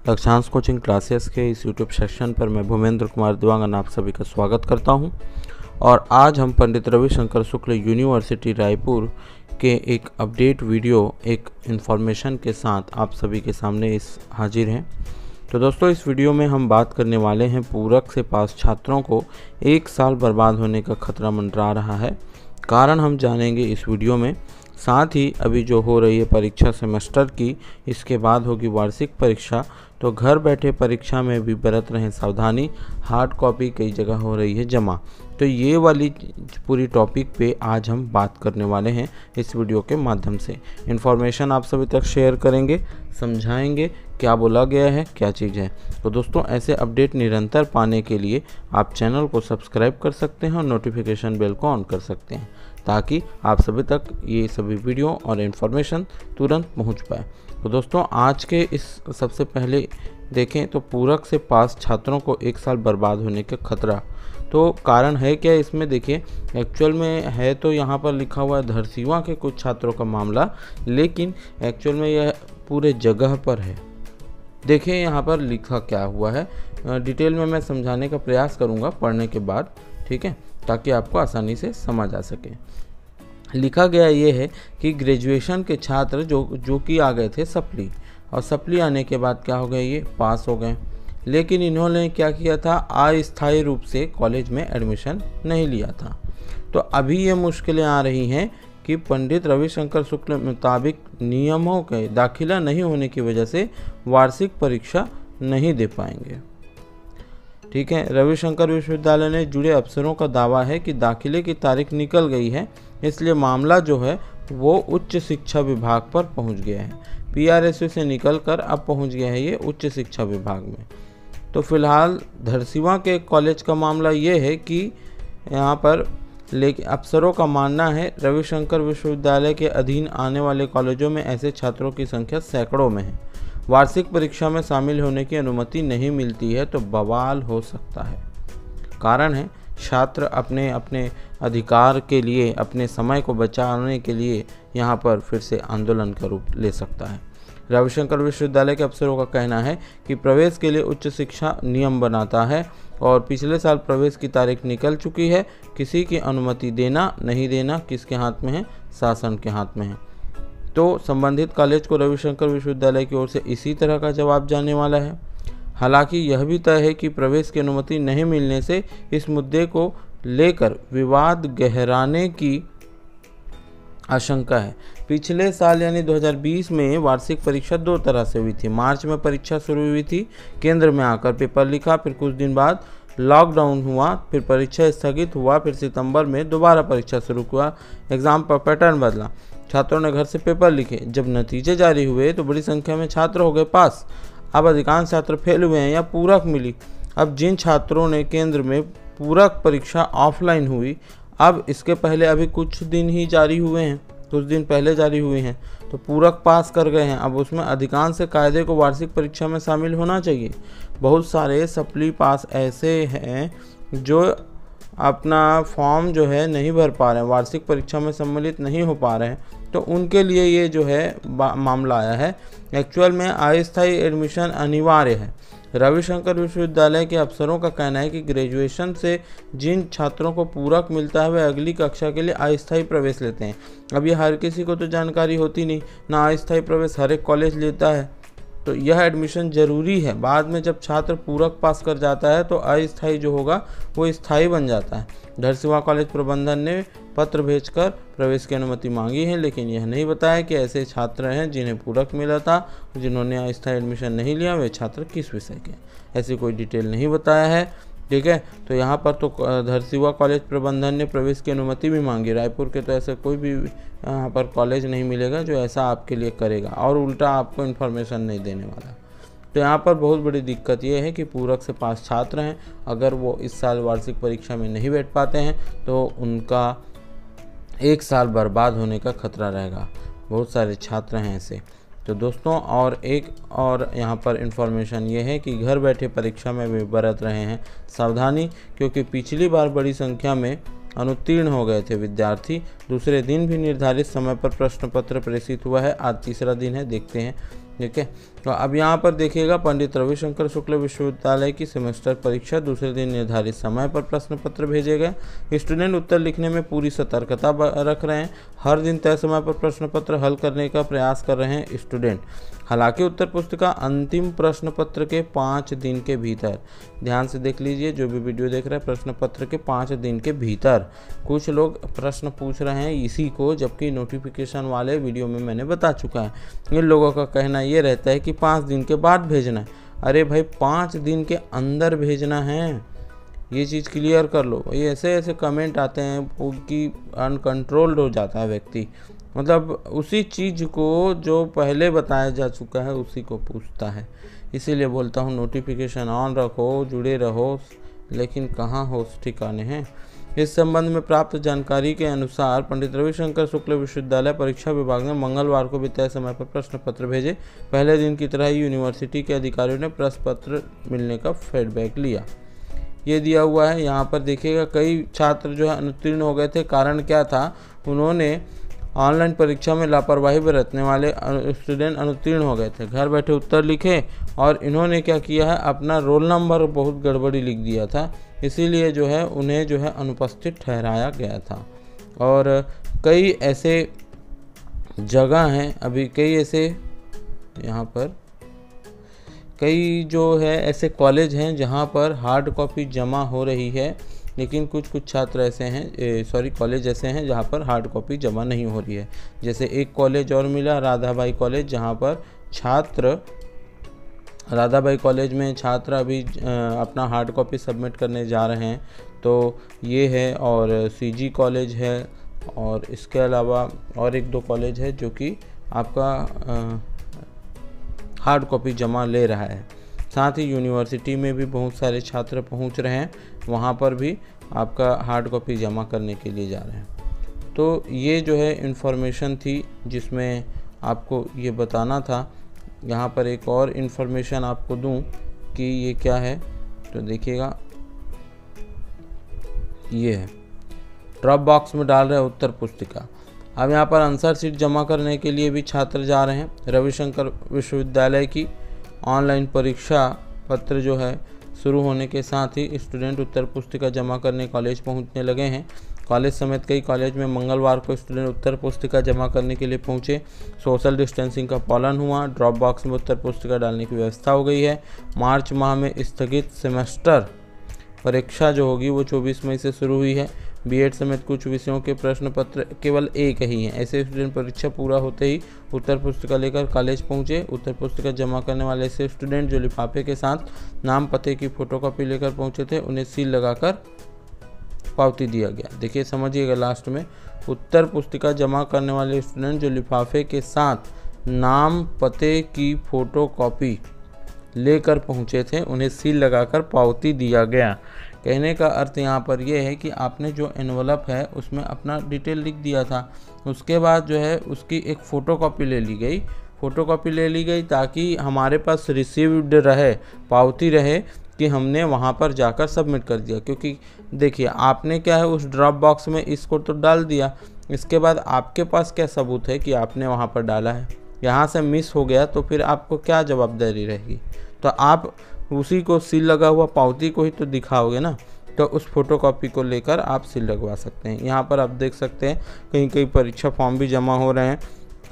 Lakshyansh coaching classes के इस YouTube section पर मैं भूपेंद्र कुमार दिवांगन आप सभी का स्वागत करता हूं। और आज हम पंडित रविशंकर शुक्ल यूनिवर्सिटी रायपुर के एक अपडेट वीडियो एक इन्फॉर्मेशन के साथ आप सभी के सामने हाजिर हैं। तो दोस्तों, इस वीडियो में हम बात करने वाले हैं पूरक से पास छात्रों को 1 साल बर्बाद होने का खतरा मंडरा रहा है। कारण हम जानेंगे इस वीडियो में। साथ ही अभी जो हो रही है परीक्षा सेमेस्टर की, इसके बाद होगी वार्षिक परीक्षा, तो घर बैठे परीक्षा में भी बरत रहें सावधानी। हार्ड कॉपी कई जगह हो रही है जमा। तो ये वाली पूरी टॉपिक पे आज हम बात करने वाले हैं इस वीडियो के माध्यम से। इन्फॉर्मेशन आप सभी तक शेयर करेंगे, समझाएंगे क्या बोला गया है, क्या चीज़ है। तो दोस्तों, ऐसे अपडेट निरंतर पाने के लिए आप चैनल को सब्सक्राइब कर सकते हैं और नोटिफिकेशन बेल को ऑन कर सकते हैं, ताकि आप सभी तक ये सभी वीडियो और इन्फॉर्मेशन तुरंत पहुंच पाए। तो दोस्तों, आज के इस सबसे पहले देखें तो पूरक से पास छात्रों को 1 साल बर्बाद होने का खतरा। तो कारण है क्या इसमें? देखिए, एक्चुअल में है तो यहाँ पर लिखा हुआ है धरसीवां के कुछ छात्रों का मामला, लेकिन एक्चुअल में यह पूरे जगह पर है। देखिए यहाँ पर लिखा क्या हुआ है, डिटेल में मैं समझाने का प्रयास करूँगा पढ़ने के बाद, ठीक है, ताकि आपको आसानी से समझ आ सके। लिखा गया ये है कि ग्रेजुएशन के छात्र जो कि आ गए थे सप्ली, और सप्ली आने के बाद क्या हो गए, ये पास हो गए, लेकिन इन्होंने क्या किया था, अस्थायी रूप से कॉलेज में एडमिशन नहीं लिया था। तो अभी ये मुश्किलें आ रही हैं कि पंडित रविशंकर शुक्ल मुताबिक नियमों के दाखिला नहीं होने की वजह से वार्षिक परीक्षा नहीं दे पाएंगे। ठीक है, रविशंकर विश्वविद्यालय ने जुड़े अफसरों का दावा है कि दाखिले की तारीख निकल गई है, इसलिए मामला जो है वो उच्च शिक्षा विभाग पर पहुंच गया है। PRSU से निकलकर अब पहुंच गया है ये उच्च शिक्षा विभाग में। तो फिलहाल धरसीवां के कॉलेज का मामला ये है कि यहाँ पर लेकिन अफसरों का मानना है रविशंकर विश्वविद्यालय के अधीन आने वाले कॉलेजों में ऐसे छात्रों की संख्या सैकड़ों में है। वार्षिक परीक्षा में शामिल होने की अनुमति नहीं मिलती है तो बवाल हो सकता है। कारण है, छात्र अपने अपने अधिकार के लिए, अपने समय को बचाने के लिए यहाँ पर फिर से आंदोलन का रूप ले सकता है। रविशंकर विश्वविद्यालय के अफसरों का कहना है कि प्रवेश के लिए उच्च शिक्षा नियम बनाता है और पिछले साल प्रवेश की तारीख निकल चुकी है। किसी की अनुमति देना नहीं देना किसके हाथ में है? शासन के हाथ में है। तो संबंधित कॉलेज को रविशंकर विश्वविद्यालय की ओर से इसी तरह का जवाब जाने वाला है। हालांकि यह भी तय है कि प्रवेश की अनुमति नहीं मिलने से इस मुद्दे को लेकर विवाद गहराने की आशंका है। पिछले साल यानी 2020 में वार्षिक परीक्षा 2 तरह से हुई थी। मार्च में परीक्षा शुरू हुई थी, केंद्र में आकर पेपर लिखा, फिर कुछ दिन बाद लॉकडाउन हुआ, फिर परीक्षा स्थगित हुआ, फिर सितंबर में दोबारा परीक्षा शुरू हुआ। एग्ज़ाम पर पैटर्न बदला, छात्रों ने घर से पेपर लिखे। जब नतीजे जारी हुए तो बड़ी संख्या में छात्र हो गए पास। अब अधिकांश छात्र फेल हुए हैं या पूरक मिली। अब जिन छात्रों ने केंद्र में पूरक परीक्षा ऑफलाइन हुई, अब इसके पहले अभी कुछ दिन ही जारी हुए हैं, कुछ दिन पहले जारी हुई हैं, तो पूरक पास कर गए हैं। अब उसमें अधिकांश से कायदे को वार्षिक परीक्षा में शामिल होना चाहिए। बहुत सारे सप्ली पास ऐसे हैं जो अपना फॉर्म जो है नहीं भर पा रहे हैं, वार्षिक परीक्षा में सम्मिलित नहीं हो पा रहे हैं, तो उनके लिए ये जो है मामला आया है। एक्चुअल में अस्थायी एडमिशन अनिवार्य है। रविशंकर विश्वविद्यालय के अफसरों का कहना है कि ग्रेजुएशन से जिन छात्रों को पूरक मिलता है वे अगली कक्षा के लिए अस्थायी प्रवेश लेते हैं। अब ये हर किसी को तो जानकारी होती नहीं ना, अस्थायी प्रवेश हर एक कॉलेज लेता है, तो यह एडमिशन ज़रूरी है। बाद में जब छात्र पूरक पास कर जाता है तो अस्थायी जो होगा वो स्थायी बन जाता है। धरसीवां कॉलेज प्रबंधन ने पत्र भेजकर प्रवेश की अनुमति मांगी है, लेकिन यह नहीं बताया कि ऐसे छात्र हैं जिन्हें पूरक मिला था, जिन्होंने अस्थायी एडमिशन नहीं लिया, वे छात्र किस विषय के, ऐसी कोई डिटेल नहीं बताया है। ठीक है, तो यहाँ पर तो धरसीवां कॉलेज प्रबंधन ने प्रवेश की अनुमति भी मांगी। रायपुर के तो ऐसा कोई भी यहाँ पर कॉलेज नहीं मिलेगा जो ऐसा आपके लिए करेगा और उल्टा आपको इन्फॉर्मेशन नहीं देने वाला। तो यहाँ पर बहुत बड़ी दिक्कत ये है कि पूरक से पास छात्र हैं, अगर वो इस साल वार्षिक परीक्षा में नहीं बैठ पाते हैं तो उनका 1 साल बर्बाद होने का खतरा रहेगा। बहुत सारे छात्र हैं ऐसे। तो दोस्तों, और एक और यहाँ पर इन्फॉर्मेशन ये है कि घर बैठे परीक्षा में भी बरत रहे हैं सावधानी, क्योंकि पिछली बार बड़ी संख्या में अनुत्तीर्ण हो गए थे विद्यार्थी। दूसरे दिन भी निर्धारित समय पर प्रश्न पत्र प्रेषित हुआ है। आज तीसरा दिन है, देखते हैं ठीक है। तो अब यहाँ पर देखिएगा, पंडित रविशंकर शुक्ल विश्वविद्यालय की सेमेस्टर परीक्षा दूसरे दिन निर्धारित समय पर प्रश्न पत्र भेजे गए। स्टूडेंट उत्तर लिखने में पूरी सतर्कता रख रहे हैं। हर दिन तय समय पर प्रश्न पत्र हल करने का प्रयास कर रहे हैं स्टूडेंट। हालांकि उत्तर पुस्तिका अंतिम प्रश्न पत्र के 5 दिन के भीतर, ध्यान से देख लीजिए जो भी वीडियो देख रहे हैं, प्रश्न पत्र के 5 दिन के भीतर। कुछ लोग प्रश्न पूछ रहे हैं इसी को, जबकि नोटिफिकेशन वाले वीडियो में मैंने बता चुका है। इन लोगों का कहना ये रहता है कि 5 दिन के बाद भेजना है। अरे भाई 5 दिन के अंदर भेजना है, ये चीज़ क्लियर कर लो। ये ऐसे ऐसे कमेंट आते हैं कि अनकंट्रोल्ड हो जाता है व्यक्ति, मतलब उसी चीज़ को जो पहले बताया जा चुका है उसी को पूछता है। इसीलिए बोलता हूँ नोटिफिकेशन ऑन रखो, जुड़े रहो, लेकिन कहाँ होश ठिकाने हैं। इस संबंध में प्राप्त जानकारी के अनुसार पंडित रविशंकर शुक्ल विश्वविद्यालय परीक्षा विभाग ने मंगलवार को भी तय समय पर प्रश्न पत्र भेजे। पहले दिन की तरह ही यूनिवर्सिटी के अधिकारियों ने प्रश्न पत्र मिलने का फीडबैक लिया। ये दिया हुआ है यहाँ पर देखिएगा। कई छात्र जो है अनुत्तीर्ण हो गए थे। कारण क्या था? उन्होंने ऑनलाइन परीक्षा में लापरवाही बरतने वाले स्टूडेंट अनुत्तीर्ण हो गए थे। घर बैठे उत्तर लिखे और इन्होंने क्या किया है, अपना रोल नंबर बहुत गड़बड़ी लिख दिया था, इसीलिए जो है उन्हें जो है अनुपस्थित ठहराया गया था। और कई ऐसे जगह हैं, अभी कई ऐसे यहाँ पर कई जो है ऐसे कॉलेज हैं जहाँ पर हार्ड कॉपी जमा हो रही है, लेकिन कुछ छात्र ऐसे हैं, कॉलेज ऐसे हैं जहाँ पर हार्ड कॉपी जमा नहीं हो रही है। जैसे एक कॉलेज और मिला, राधाबाई कॉलेज, जहाँ पर राधाबाई कॉलेज में छात्र अभी अपना हार्ड कॉपी सबमिट करने जा रहे हैं। तो ये है, और सीजी कॉलेज है, और इसके अलावा और 1-2 कॉलेज है जो कि आपका हार्ड कॉपी जमा ले रहा है। साथ ही यूनिवर्सिटी में भी बहुत सारे छात्र पहुंच रहे हैं, वहां पर भी आपका हार्ड कॉपी जमा करने के लिए जा रहे हैं। तो ये जो है इन्फॉर्मेशन थी जिसमें आपको ये बताना था। यहाँ पर एक और इन्फॉर्मेशन आपको दूं कि ये क्या है, तो देखिएगा ये है, ड्रॉप बॉक्स में डाल रहे हैं उत्तर पुस्तिका। अब यहाँ पर आंसर शीट जमा करने के लिए भी छात्र जा रहे हैं। रविशंकर विश्वविद्यालय की ऑनलाइन परीक्षा पत्र जो है शुरू होने के साथ ही स्टूडेंट उत्तर पुस्तिका जमा करने कॉलेज पहुंचने लगे हैं। कॉलेज समेत कई कॉलेज में मंगलवार को स्टूडेंट उत्तर पुस्तिका जमा करने के लिए पहुंचे। सोशल डिस्टेंसिंग का पालन हुआ। ड्रॉप बॉक्स में उत्तर पुस्तिका डालने की व्यवस्था हो गई है। मार्च माह में स्थगित सेमेस्टर परीक्षा जो होगी वो 24 मई से शुरू हुई है। बीएड समेत कुछ विषयों के प्रश्न पत्र केवल एक ही हैं। ऐसे स्टूडेंट परीक्षा पूरा होते ही उत्तर पुस्तिका लेकर कॉलेज पहुंचे। उत्तर पुस्तिका जमा करने वाले ऐसे स्टूडेंट जो लिफाफे के साथ नाम पते की फोटोकॉपी लेकर पहुंचे थे, उन्हें सील लगाकर पावती दिया गया। देखिए समझिएगा, लास्ट में उत्तर पुस्तिका जमा करने वाले स्टूडेंट जो लिफाफे के साथ नाम पते की फोटोकॉपी लेकर पहुंचे थे, उन्हें सील लगाकर पावती दिया गया। कहने का अर्थ यहाँ पर यह है कि आपने जो एनवलप है उसमें अपना डिटेल लिख दिया था, उसके बाद जो है उसकी एक फ़ोटोकॉपी ले ली गई ताकि हमारे पास रिसीव्ड रहे, पावती रहे कि हमने वहाँ पर जाकर सबमिट कर दिया। क्योंकि देखिए आपने क्या है उस ड्रॉप बॉक्स में इसको तो डाल दिया, इसके बाद आपके पास क्या सबूत है कि आपने वहाँ पर डाला है। यहाँ से मिस हो गया तो फिर आपको क्या जवाबदारी रहेगी? तो आप उसी को सील लगा हुआ पावती को ही तो दिखाओगे ना, तो उस फोटोकॉपी को लेकर आप सील लगवा सकते हैं। यहाँ पर आप देख सकते हैं कहीं परीक्षा फॉर्म भी जमा हो रहे हैं।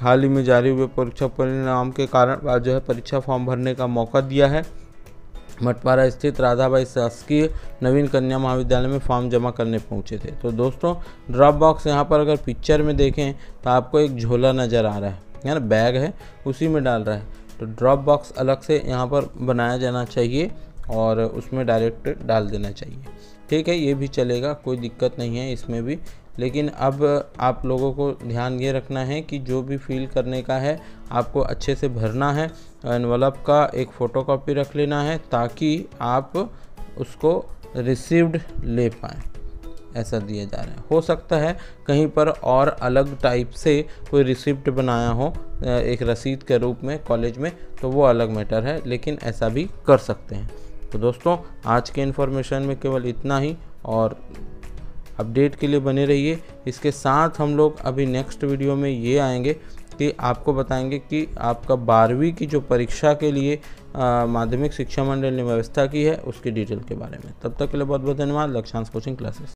हाल ही में जारी हुए परीक्षा परिणाम के कारण आज जो है परीक्षा फॉर्म भरने का मौका दिया है। मटवारा स्थित राधाबाई शासकीय नवीन कन्या महाविद्यालय में फॉर्म जमा करने पहुंचे थे। तो दोस्तों ड्रॉप बॉक्स यहाँ पर अगर पिक्चर में देखें तो आपको एक झोला नज़र आ रहा है ना, बैग है, उसी में डाल रहा है। तो ड्रॉप बॉक्स अलग से यहाँ पर बनाया जाना चाहिए और उसमें डायरेक्ट डाल देना चाहिए। ठीक है, ये भी चलेगा, कोई दिक्कत नहीं है इसमें भी। लेकिन अब आप लोगों को ध्यान ये रखना है कि जो भी फिल करने का है आपको अच्छे से भरना है। एनवलप का एक फ़ोटोकॉपी रख लेना है ताकि आप उसको रिसीव्ड ले पाएँ। ऐसा दिया जा रहा है। हो सकता है कहीं पर और अलग टाइप से कोई रिसिप्ट बनाया हो एक रसीद के रूप में कॉलेज में, तो वो अलग मैटर है, लेकिन ऐसा भी कर सकते हैं। तो दोस्तों आज के इन्फॉर्मेशन में केवल इतना ही, और अपडेट के लिए बने रहिए। इसके साथ हम लोग अभी नेक्स्ट वीडियो में ये आएंगे कि आपको बताएंगे कि आपका 12वीं की जो परीक्षा के लिए माध्यमिक शिक्षा मंडल ने व्यवस्था की है उसकी डिटेल के बारे में। तब तक के लिए बहुत बहुत धन्यवाद। Lakshyansh coaching classes.